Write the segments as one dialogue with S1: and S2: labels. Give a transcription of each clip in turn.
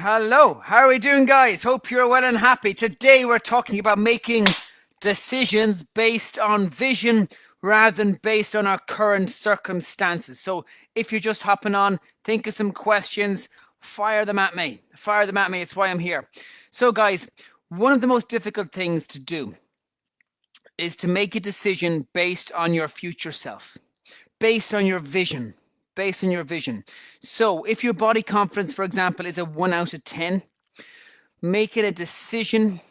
S1: Hello, how are we doing, guys? Hope you're well and happy. Today we're talking about making decisions based on vision rather than based on our current circumstances. So if you're just hopping on, think of some questions, fire them at me. Fire them at me, it's why I'm here. So, guys, one of the most difficult things to do is to make a decision based on your future self, based on your vision. Based on your vision. So, if your body confidence, for example, is a 1 out of 10, make it a decision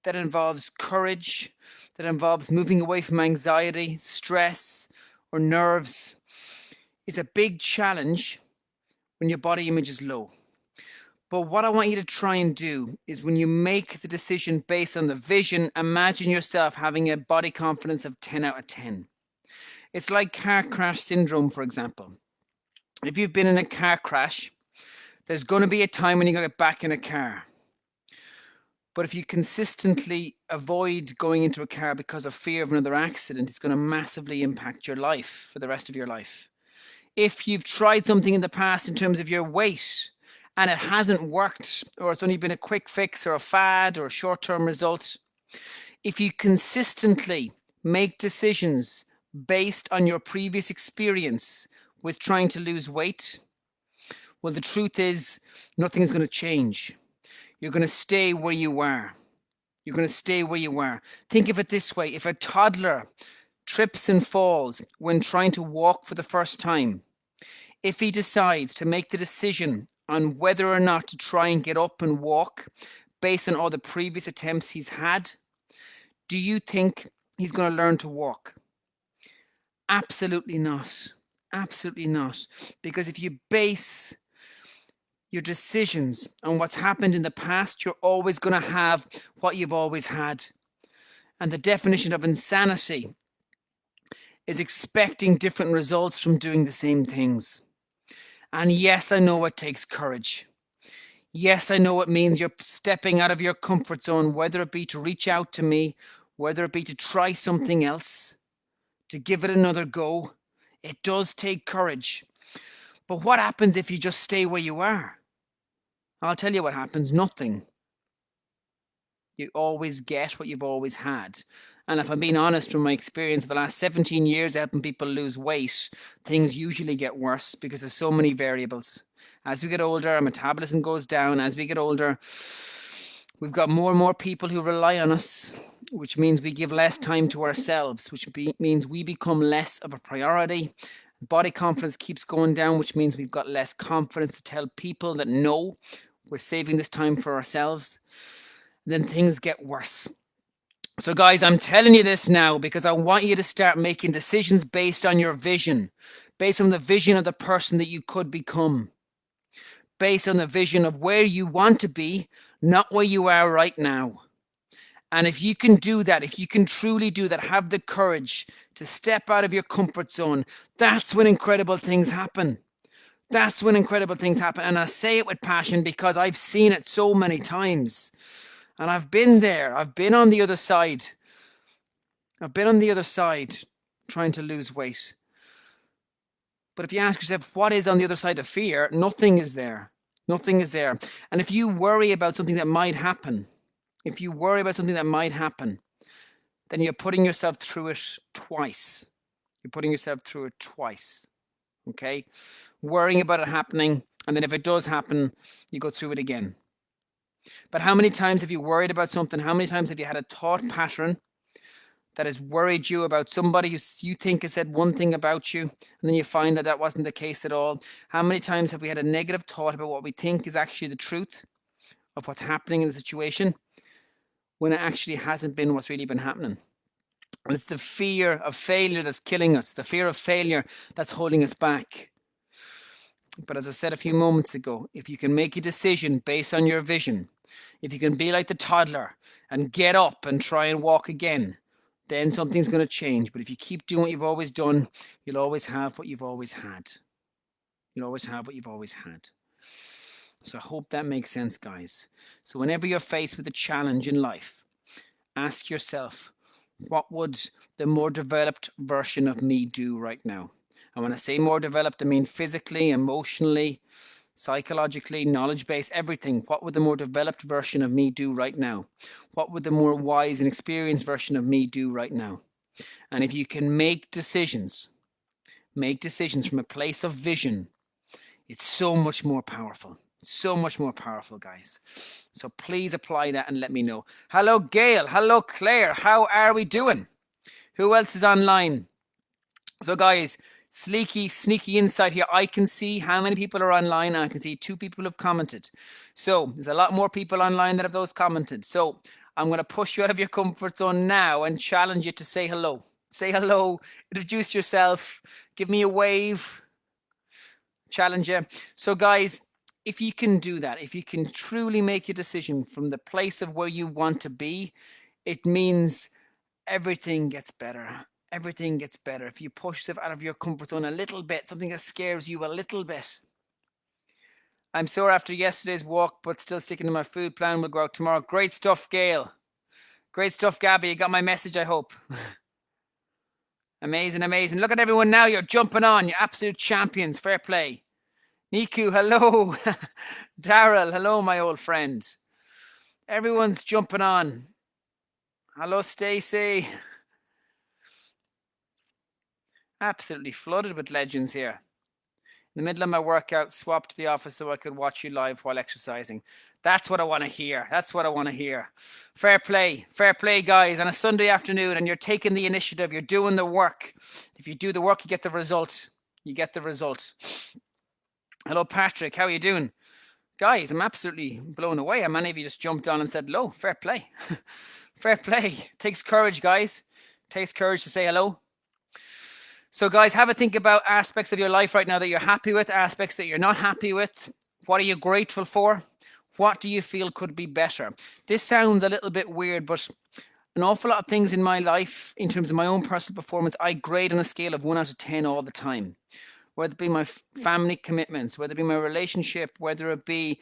S1: that involves courage, that involves moving away from anxiety, stress, or nerves. It's a big challenge when your body image is low. But what I want you to try and do is when you make the decision based on the vision, imagine yourself having a body confidence of 10 out of 10. It's like car crash syndrome, for example. If you've been in a car crash, there's going to be a time when you're going to get back in a car. But if you consistently avoid going into a car because of fear of another accident, it's going to massively impact your life for the rest of your life. If you've tried something in the past in terms of your weight and it hasn't worked, or it's only been a quick fix or a fad or a short-term result, if you consistently make decisions based on your previous experience with trying to lose weight, well, the truth is nothing is going to change. You're going to stay where you are. You're going to stay where you are. Think of it this way. If a toddler trips and falls when trying to walk for the first time, if he decides to make the decision on whether or not to try and get up and walk based on all the previous attempts he's had, do you think he's going to learn to walk? Absolutely not. Absolutely not. Because if you base your decisions on what's happened in the past, you're always going to have what you've always had. And the definition of insanity is expecting different results from doing the same things. And yes, I know it takes courage. Yes, I know it means you're stepping out of your comfort zone, whether it be to reach out to me, whether it be to try something else, to give it another go. It does take courage. But what happens if you just stay where you are? I'll tell you what happens. Nothing. You always get what you've always had. And if I'm being honest, from my experience of the last 17 years helping people lose weight, things usually get worse because there's so many variables. As we get older, our metabolism goes down. As we get older, we've got more and more people who rely on us, which means we give less time to ourselves, which means we become less of a priority. Body confidence keeps going down, which means we've got less confidence to tell people that no, we're saving this time for ourselves. Then things get worse. So guys, I'm telling you this now because I want you to start making decisions based on your vision, based on the vision of the person that you could become, based on the vision of where you want to be, not where you are right now. And if you can do that, if you can truly do that, have the courage to step out of your comfort zone, that's when incredible things happen. That's when incredible things happen. And I say it with passion because I've seen it so many times. And I've been there. I've been on the other side. I've been on the other side trying to lose weight. But if you ask yourself, what is on the other side of fear? Nothing is there. Nothing is there. And if you worry about something that might happen, then you're putting yourself through it twice. You're putting yourself through it twice. Okay? Worrying about it happening, and then if it does happen, you go through it again. But how many times have you worried about something? How many times have you had a thought pattern that has worried you about somebody who you think has said one thing about you, and then you find that that wasn't the case at all? How many times have we had a negative thought about what we think is actually the truth of what's happening in the situation, when it actually hasn't been what's really been happening? And it's the fear of failure that's killing us, the fear of failure that's holding us back. But as I said a few moments ago, if you can make a decision based on your vision, if you can be like the toddler and get up and try and walk again, then something's going to change. But if you keep doing what you've always done, you'll always have what you've always had. You'll always have what you've always had. So I hope that makes sense, guys. So whenever you're faced with a challenge in life, ask yourself, what would the more developed version of me do right now? And when I say more developed, I mean physically, emotionally, psychologically, knowledge-based, everything. What would the more developed version of me do right now? What would the more wise and experienced version of me do right now? And if you can make decisions from a place of vision, it's so much more powerful. So much more powerful, guys. So please apply that and let me know. Hello, Gail. Hello, Claire. How are we doing? Who else is online? So, guys, sneaky insight here. I can see how many people are online, and I can see 2 people have commented. So there's a lot more people online that have those commented. So I'm going to push you out of your comfort zone now and challenge you to say hello. Say hello, introduce yourself, give me a wave, challenge you. So, guys, if you can do that, if you can truly make a decision from the place of where you want to be, it means everything gets better. Everything gets better if you push yourself out of your comfort zone a little bit, something that scares you a little bit. I'm sore after yesterday's walk, but still sticking to my food plan. Will go out tomorrow. Great stuff, Gail. Great stuff, Gabby. You got my message, I hope. Amazing, amazing. Look at everyone now. You're jumping on. You're absolute champions. Fair play. Niku, hello. Daryl, hello, my old friend. Everyone's jumping on. Hello, Stacy. Absolutely flooded with legends here. In the middle of my workout, swapped to the office so I could watch you live while exercising. That's what I want to hear. That's what I want to hear. Fair play, guys. On a Sunday afternoon, and you're taking the initiative. You're doing the work. If you do the work, you get the result. You get the result. Hello, Patrick. How are you doing? Guys, I'm absolutely blown away. How many of you just jumped on and said hello? Fair play. Fair play. Takes courage, guys. Takes courage to say hello. So, guys, have a think about aspects of your life right now that you're happy with, aspects that you're not happy with. What are you grateful for? What do you feel could be better? This sounds a little bit weird, but an awful lot of things in my life, in terms of my own personal performance, I grade on a scale of 1 out of 10 all the time. Whether it be my family commitments, whether it be my relationship, whether it be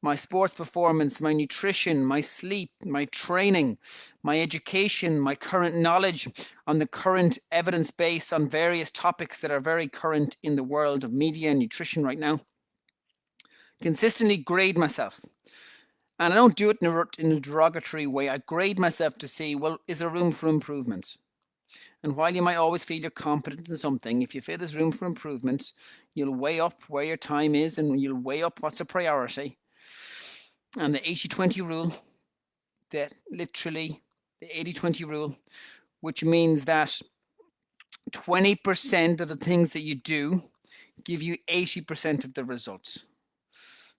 S1: my sports performance, my nutrition, my sleep, my training, my education, my current knowledge on the current evidence base on various topics that are very current in the world of media and nutrition right now. Consistently grade myself. And I don't do it in a derogatory way. I grade myself to see, well, is there room for improvement? And while you might always feel you're competent in something, if you feel there's room for improvement, you'll weigh up where your time is and you'll weigh up what's a priority. And the 80-20 rule, literally the 80-20 rule, which means that 20% of the things that you do give you 80% of the results.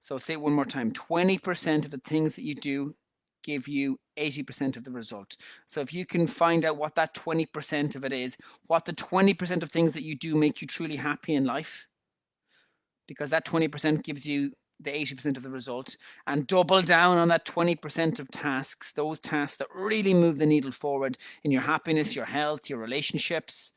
S1: So say it one more time, 20% of the things that you do give you 80% of the result. So if you can find out what that 20% of it is, what the 20% of things that you do make you truly happy in life, because that 20% gives you the 80% of the result, and double down on that 20% of tasks, those tasks that really move the needle forward in your happiness, your health, your relationships.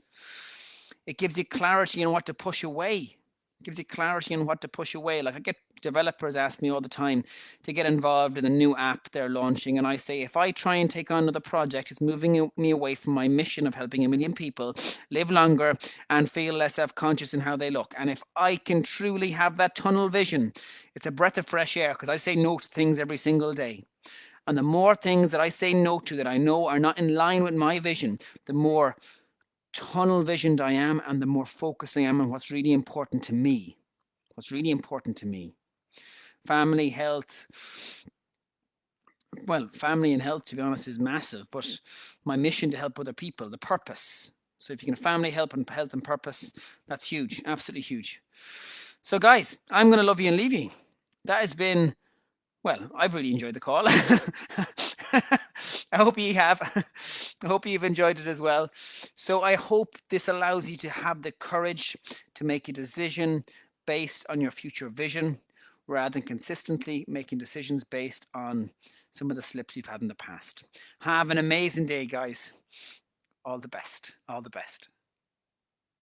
S1: It gives you clarity on what to push away. It gives you clarity on what to push away. Like I get developers ask me all the time to get involved in a new app they're launching, and I say, if I try and take on another project, it's moving me away from my mission of helping 1 million people live longer and feel less self-conscious in how they look. And if I can truly have that tunnel vision, it's a breath of fresh air, because I say no to things every single day. And the more things that I say no to that I know are not in line with my vision, the more tunnel visioned I am, and the more focused I am on what's really important to me. What's really important to me. Family, health. Well, family and health, to be honest, is massive, but my mission to help other people, the purpose. So if you can family, health and purpose, that's huge, absolutely huge. So guys, I'm going to love you and leave you. That has been, well, I've really enjoyed the call. I hope you have. I hope you've enjoyed it as well. So I hope this allows you to have the courage to make a decision based on your future vision, rather than consistently making decisions based on some of the slips you've had in the past. Have an amazing day, guys. All the best. All the best.